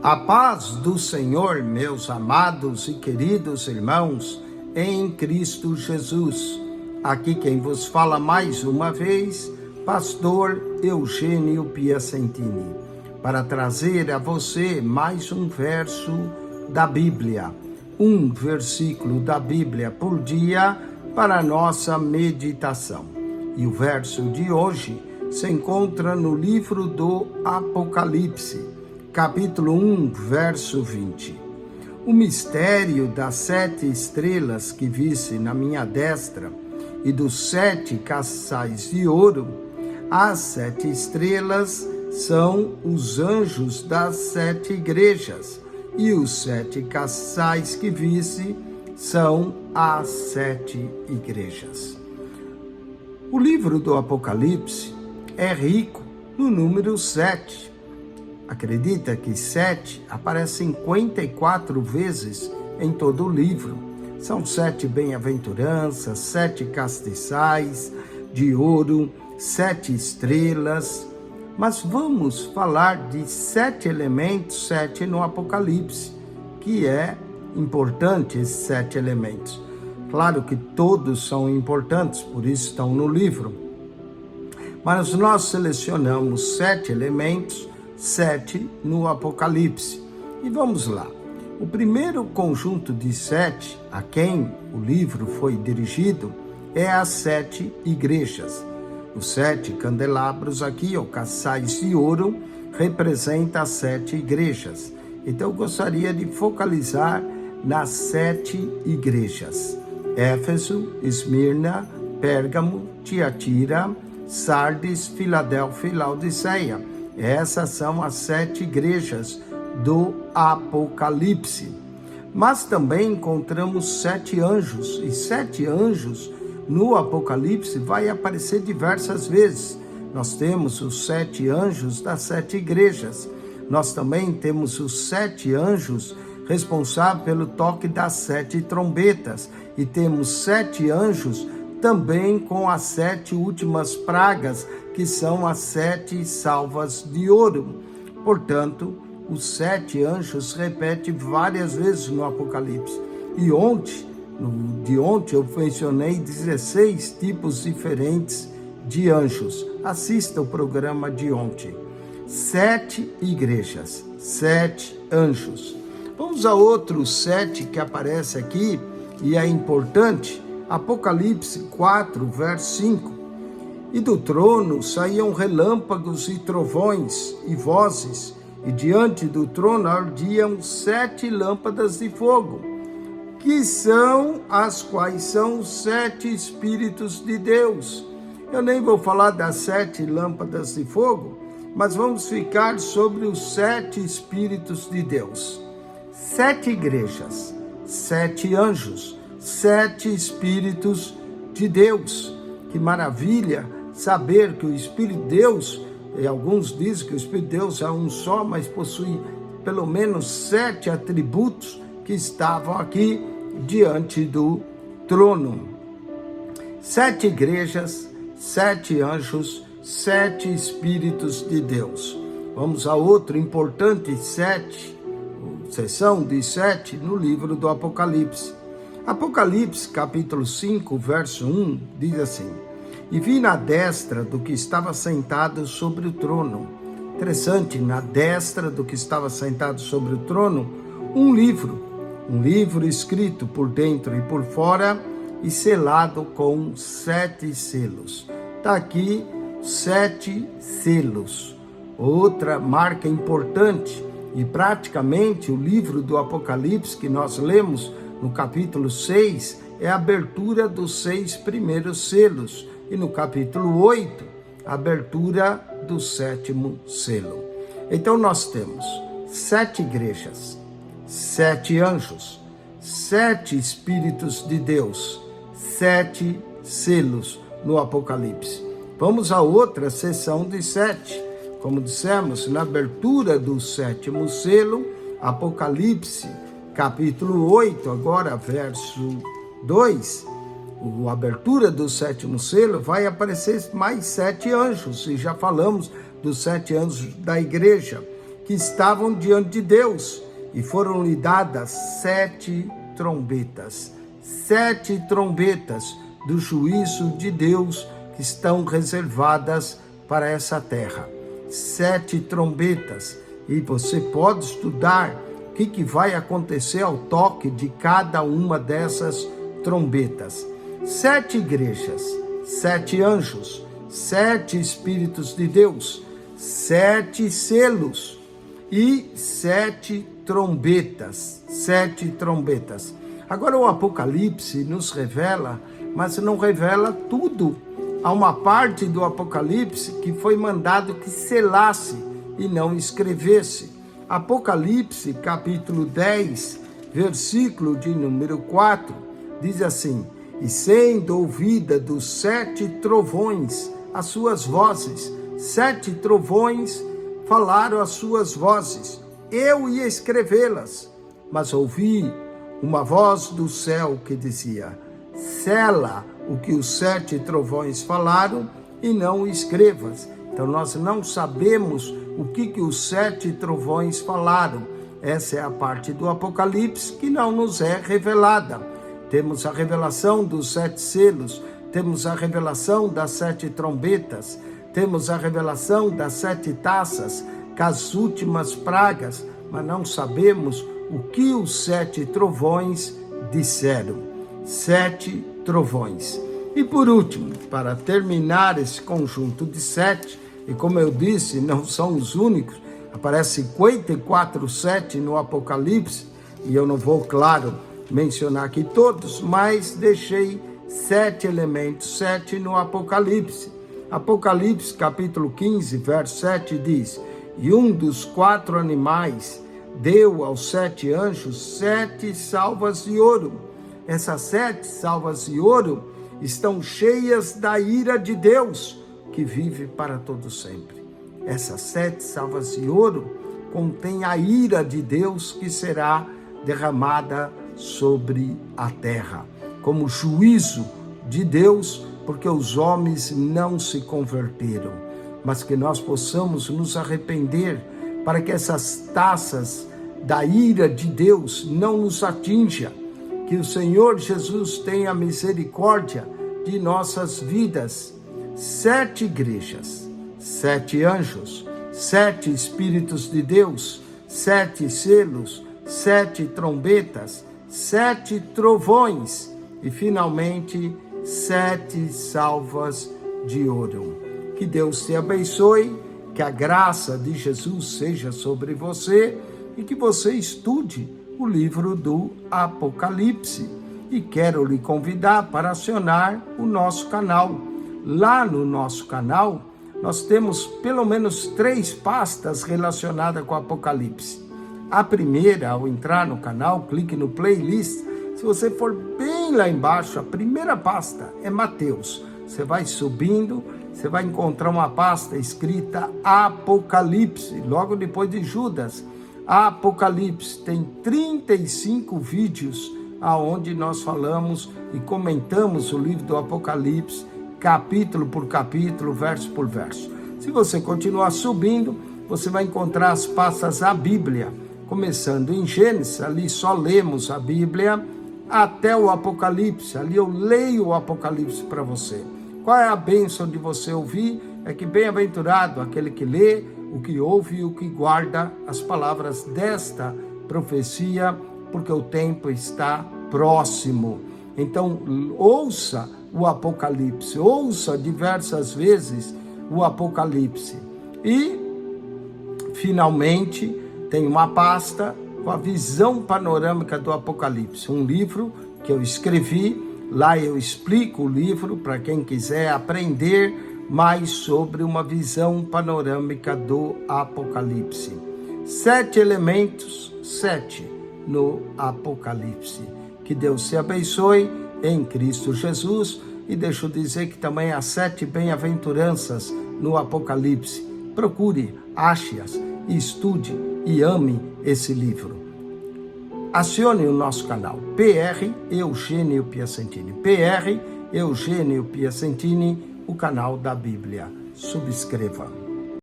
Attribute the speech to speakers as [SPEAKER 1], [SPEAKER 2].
[SPEAKER 1] A paz do Senhor, meus amados e queridos irmãos, em Cristo Jesus. Aqui quem vos fala mais uma vez, pastor Eugênio Piacentini, para trazer a você mais um verso da Bíblia, um versículo da Bíblia por dia para a nossa meditação. E o verso de hoje se encontra no livro do Apocalipse, capítulo 1, verso 20. O mistério das 7 estrelas que visse na minha destra e dos 7 castiçais de ouro. As 7 estrelas são os anjos das 7 igrejas, e os 7 castiçais que visse são as 7 igrejas. O livro do Apocalipse é rico no número 7. Acredita que 7 aparece 54 vezes em todo o livro. São 7 bem-aventuranças, 7 castiçais de ouro, 7 estrelas. Mas vamos falar de 7 elementos, 7 no Apocalipse, que é importante esses 7 elementos. Claro que todos são importantes, por isso estão no livro. Mas nós selecionamos 7 elementos, 7 no Apocalipse. E vamos lá. O primeiro conjunto de 7 a quem o livro foi dirigido é as 7 igrejas. Os 7 candelabros aqui, ou castiçais de ouro, representa as 7 igrejas. Então eu gostaria de focalizar nas 7 igrejas: Éfeso, Esmirna, Pérgamo, Tiatira, Sardes, Filadélfia e Laodiceia. Essas são as 7 igrejas do Apocalipse. Mas também encontramos 7 anjos, e 7 anjos no Apocalipse vai aparecer diversas vezes. Nós temos os 7 anjos das 7 igrejas. Nós também temos os 7 anjos responsáveis pelo toque das 7 trombetas. E temos 7 anjos também com as 7 últimas pragas, que são as 7 salvas de ouro. Portanto, os 7 anjos repetem várias vezes no Apocalipse. E ontem eu mencionei 16 tipos diferentes de anjos. Assista o programa de ontem. 7 igrejas, 7 anjos. Vamos a outro 7 que aparece aqui e é importante. Apocalipse 4, verso 5. E do trono saíam relâmpagos e trovões e vozes, e diante do trono ardiam 7 lâmpadas de fogo, que são as quais são os 7 Espíritos de Deus. Eu nem vou falar das 7 lâmpadas de fogo, mas vamos ficar sobre os 7 Espíritos de Deus. 7 igrejas, 7 anjos, 7 Espíritos de Deus. Que maravilha saber que o Espírito de Deus, e alguns dizem que o Espírito de Deus é um só, mas possui pelo menos 7 atributos que estavam aqui diante do trono. 7 igrejas, 7 anjos, 7 Espíritos de Deus. Vamos a outro importante 7, seção de 7 no livro do Apocalipse. Apocalipse, capítulo 5, verso 1, diz assim: E vi na destra do que estava sentado sobre o trono. Interessante, na destra do que estava sentado sobre o trono, um livro escrito por dentro e por fora e selado com 7 selos. Está aqui 7 selos. Outra marca importante, e praticamente o livro do Apocalipse que nós lemos no capítulo 6 é a abertura dos 6 primeiros selos. E no capítulo 8, a abertura do 7º selo. Então nós temos 7 igrejas, 7 anjos, 7 Espíritos de Deus, 7 selos no Apocalipse. Vamos a outra seção de 7. Como dissemos, na abertura do 7º selo, Apocalipse, capítulo 8, agora verso 2, a abertura do 7º selo, vai aparecer mais 7 anjos, e já falamos dos 7 anjos da igreja. que estavam diante de Deus, e foram-lhe dadas 7 trombetas. 7 trombetas do juízo de Deus que estão reservadas para essa terra. 7 trombetas. E você pode estudar o que vai acontecer ao toque de cada uma dessas trombetas. 7 igrejas, 7 anjos, 7 Espíritos de Deus, 7 selos e 7 trombetas. 7 trombetas. Agora o Apocalipse nos revela, mas não revela tudo. Há uma parte do Apocalipse que foi mandado que selasse e não escrevesse. Apocalipse, capítulo 10, versículo de número 4, diz assim: e sendo ouvida dos 7 trovões as suas vozes, 7 trovões falaram as suas vozes, eu ia escrevê-las, mas ouvi uma voz do céu que dizia: sela o que os 7 trovões falaram e não escrevas. Então nós não sabemos o que os 7 trovões falaram. Essa é a parte do Apocalipse que não nos é revelada. Temos a revelação dos 7 selos, temos a revelação das 7 trombetas, temos a revelação das 7 taças, com as últimas pragas, mas não sabemos o que os 7 trovões disseram. 7 trovões. E por último, para terminar esse conjunto de 7, e como eu disse, não são os únicos, aparece 54 7 no Apocalipse, e eu não vou, claro, mencionar aqui todos, mas deixei 7 elementos, 7 no Apocalipse. Apocalipse capítulo 15, verso 7 diz: e um dos 4 animais deu aos 7 anjos 7 salvas de ouro. Essas 7 salvas de ouro estão cheias da ira de Deus, que vive para todo sempre. Essas 7 salvas de ouro contêm a ira de Deus que será derramada sobre a terra, como juízo de Deus, porque os homens não se converteram, mas que nós possamos nos arrepender para que essas taças da ira de Deus não nos atinjam, que o Senhor Jesus tenha misericórdia de nossas vidas. 7 igrejas, 7 anjos, 7 Espíritos de Deus, 7 selos, 7 trombetas, 7 trovões e finalmente 7 salvas de ouro. Que Deus te abençoe, que a graça de Jesus seja sobre você e que você estude o livro do Apocalipse. E quero lhe convidar para acionar o nosso canal. Lá no nosso canal, nós temos pelo menos 3 pastas relacionadas com o Apocalipse. A primeira, ao entrar no canal, clique no playlist. Se você for bem lá embaixo, a primeira pasta é Mateus. Você vai subindo, você vai encontrar uma pasta escrita Apocalipse, logo depois de Judas. Apocalipse tem 35 vídeos aonde nós falamos e comentamos o livro do Apocalipse, capítulo por capítulo, verso por verso. Se você continuar subindo, você vai encontrar as pastas da Bíblia, começando em Gênesis, ali só lemos a Bíblia, até o Apocalipse, ali eu leio o Apocalipse para você. Qual é a bênção de você ouvir? É que bem-aventurado aquele que lê, o que ouve e o que guarda as palavras desta profecia, porque o tempo está próximo. Então, ouça o Apocalipse, ouça diversas vezes o Apocalipse. E, finalmente, tem uma pasta com a visão panorâmica do Apocalipse, um livro que eu escrevi. Lá eu explico o livro para quem quiser aprender mais sobre uma visão panorâmica do Apocalipse. 7 elementos, 7 no Apocalipse. Que Deus te abençoe em Cristo Jesus. E deixa eu dizer que também há 7 bem-aventuranças no Apocalipse. Procure, ache-as, estude e ame esse livro. Acione o nosso canal PR Eugênio Piacentini. PR Eugênio Piacentini, o canal da Bíblia. Subscreva.